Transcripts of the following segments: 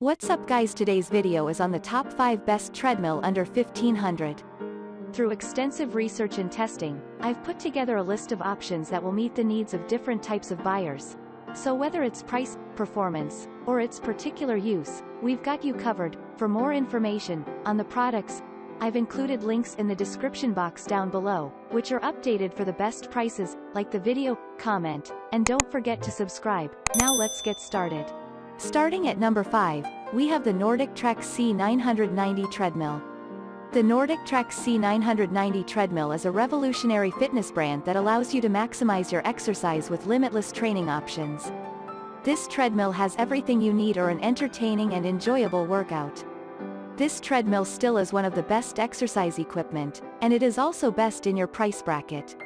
What's up guys, today's video is on the top 5 best treadmill under 1500. Through extensive research and testing, I've put together a list of options that will meet the needs of different types of buyers. So whether it's price, performance, or its particular use, we've got you covered. For more information on the products, I've included links in the description box down below, which are updated for the best prices. Like the video, comment, and don't forget to subscribe. Now let's get started. Starting at number 5, we have the NordicTrack C990 treadmill. The NordicTrack C990 treadmill is a revolutionary fitness brand that allows you to maximize your exercise with limitless training options. This treadmill has everything you need for an entertaining and enjoyable workout. This treadmill still is one of the best exercise equipment, and it is also best in your price bracket.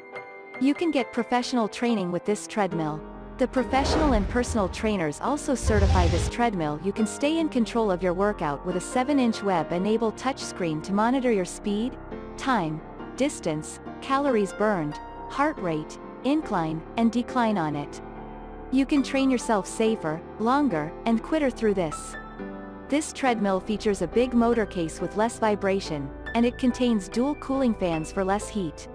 You can get professional training with this treadmill. The professional and personal trainers also certify this treadmill. You can stay in control of your workout with a 7-inch web-enabled touchscreen to monitor your speed, time, distance, calories burned, heart rate, incline, and decline on it. You can train yourself safer, longer, and quicker through this. This treadmill features a big motor case with less vibration, and it contains dual cooling fans for less heat.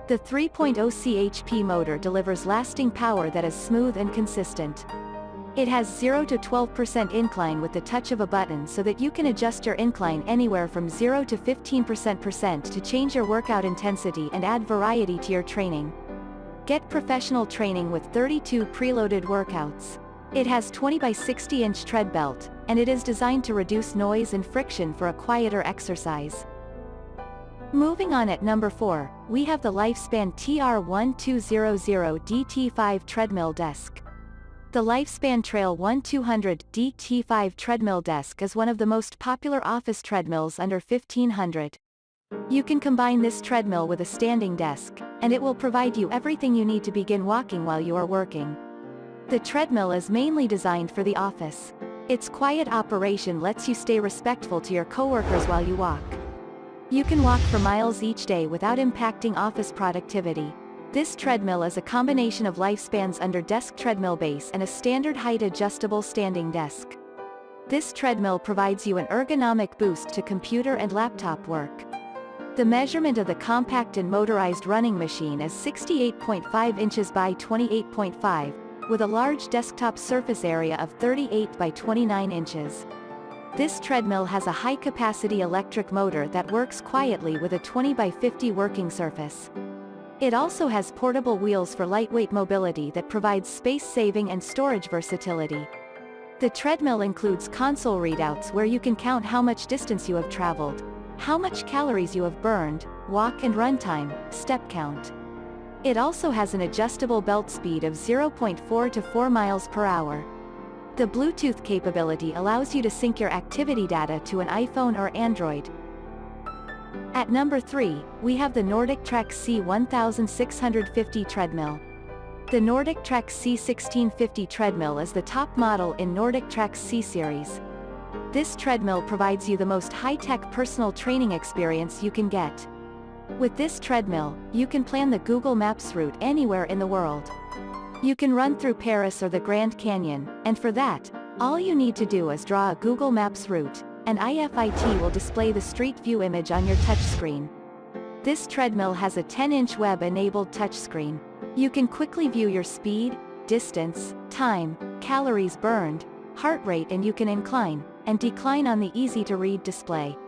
The 3.0 chp motor delivers lasting power that is smooth and consistent. It has 0 to 12% incline with the touch of a button, so that you can adjust your incline anywhere from 0 to 15% to change your workout intensity and add variety to your training. Get professional training with 32 preloaded workouts. It has 20 by 60 inch tread belt, and it is designed to reduce noise and friction for a quieter exercise. Moving on, at number 4, we have the Lifespan TR1200 DT5 treadmill desk. The Lifespan Trail 1200 DT5 treadmill desk is one of the most popular office treadmills under 1500. You can combine this treadmill with a standing desk, and it will provide you everything you need to begin walking while you are working. The treadmill is mainly designed for the office. Its quiet operation lets you stay respectful to your coworkers while you walk. You can walk for miles each day without impacting office productivity. This treadmill is a combination of Lifespan's under-desk treadmill base and a standard height adjustable standing desk. This treadmill provides you an ergonomic boost to computer and laptop work. The measurement of the compact and motorized running machine is 68.5 inches by 28.5, with a large desktop surface area of 38 by 29 inches. This treadmill has a high-capacity electric motor that works quietly with a 20 by 50 working surface. It also has portable wheels for lightweight mobility that provides space-saving and storage versatility. The treadmill includes console readouts where you can count how much distance you have traveled, how much calories you have burned, walk and run time, step count. It also has an adjustable belt speed of 0.4 to 4 miles per hour. The Bluetooth capability allows you to sync your activity data to an iPhone or Android. At number 3, we have the NordicTrack C1650 treadmill. The NordicTrack C1650 treadmill is the top model in NordicTrack C series. This treadmill provides you the most high-tech personal training experience you can get. With this treadmill, you can plan the Google Maps route anywhere in the world. You can run through Paris or the Grand Canyon, and for that, all you need to do is draw a Google Maps route, and IFIT will display the Street View image on your touchscreen. This treadmill has a 10-inch web-enabled touchscreen. You can quickly view your speed, distance, time, calories burned, heart rate, and you can incline and decline on the easy-to-read display.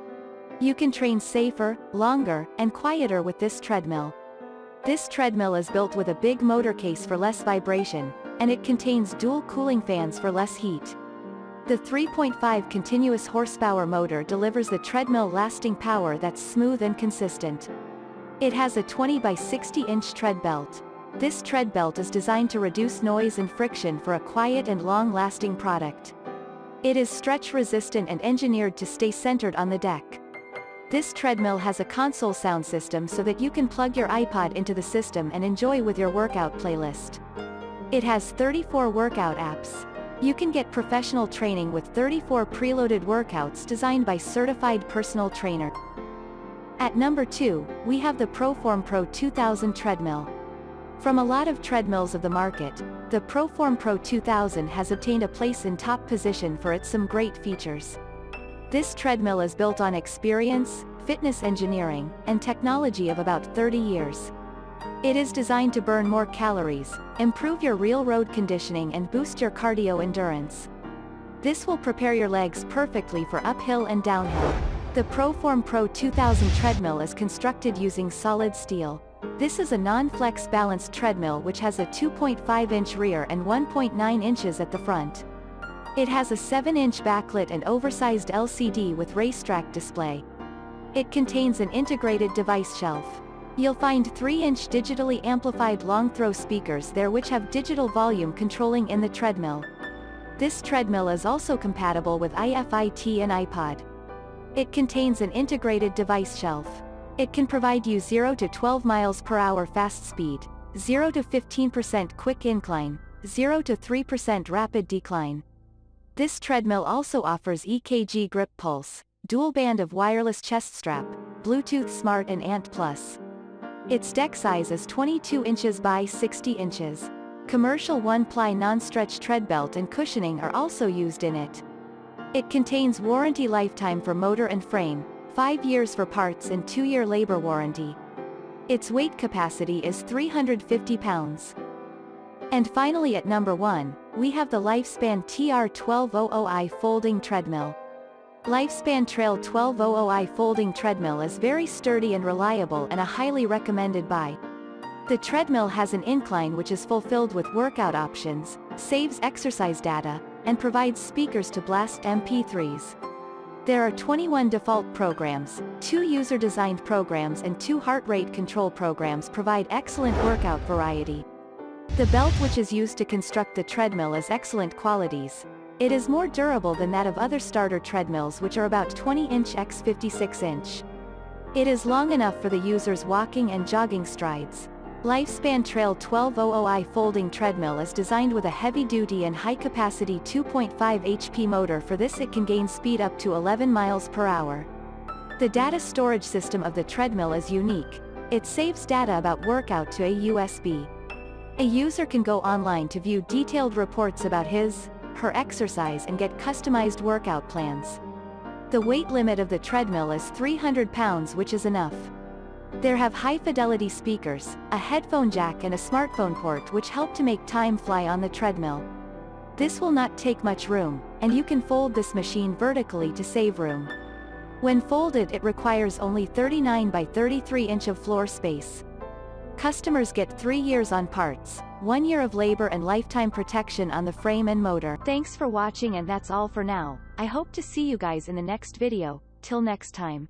You can train safer, longer, and quieter with this treadmill. This treadmill is built with a big motor case for less vibration, and it contains dual cooling fans for less heat. The 3.5 continuous horsepower motor delivers the treadmill lasting power that's smooth and consistent. It has a 20 by 60 inch tread belt. This tread belt is designed to reduce noise and friction for a quiet and long-lasting product. It is stretch resistant and engineered to stay centered on the deck. This treadmill has a console sound system so that you can plug your iPod into the system and enjoy with your workout playlist. It has 34 workout apps. You can get professional training with 34 preloaded workouts designed by certified personal trainer. At number 2, we have the ProForm Pro 2000 treadmill. From a lot of treadmills of the market, the ProForm Pro 2000 has obtained a place in top position for its some great features. This treadmill is built on experience, fitness engineering, and technology of about 30 years. It is designed to burn more calories, improve your real road conditioning and boost your cardio endurance. This will prepare your legs perfectly for uphill and downhill. The ProForm Pro 2000 treadmill is constructed using solid steel. This is a non-flex balanced treadmill which has a 2.5-inch rear and 1.9 inches at the front. It has a 7-inch backlit and oversized LCD with racetrack display. It contains an integrated device shelf. You'll find 3-inch digitally amplified long-throw speakers there which have digital volume controlling in the treadmill. This treadmill is also compatible with iFIT and iPod. It contains an integrated device shelf. It can provide you 0 to 12 miles per hour fast speed, 0 to 15% quick incline, 0 to 3% rapid decline. This treadmill also offers EKG grip pulse, dual band of wireless chest strap, Bluetooth Smart and Ant Plus. Its deck size is 22 inches by 60 inches. Commercial 1-ply non-stretch tread belt and cushioning are also used in it. It contains warranty lifetime for motor and frame, 5 years for parts and 2-year labor warranty. Its weight capacity is 350 pounds. And finally at number 1, we have the Lifespan TR1200i Folding Treadmill. Lifespan Trail 1200i Folding Treadmill is very sturdy and reliable and a highly recommended buy. The treadmill has an incline which is fulfilled with workout options, saves exercise data, and provides speakers to blast MP3s. There are 21 default programs, 2 user-designed programs and 2 heart rate control programs provide excellent workout variety. The belt which is used to construct the treadmill is excellent qualities. It is more durable than that of other starter treadmills which are about 20-inch x 56-inch. It is long enough for the user's walking and jogging strides. Lifespan Trail 1200i Folding Treadmill is designed with a heavy-duty and high-capacity 2.5 HP motor. For this it can gain speed up to 11 miles per hour. The data storage system of the treadmill is unique. It saves data about workout to a USB. A user can go online to view detailed reports about her exercise and get customized workout plans. The weight limit of the treadmill is 300 pounds which is enough. There have high-fidelity speakers, a headphone jack and a smartphone port which help to make time fly on the treadmill. This will not take much room, and you can fold this machine vertically to save room. When folded it requires only 39 by 33 inch of floor space. Customers get 3 years on parts, 1 year of labor and lifetime protection on the frame and motor. Thanks for watching and that's all for now. I hope to see you guys in the next video. Till next time.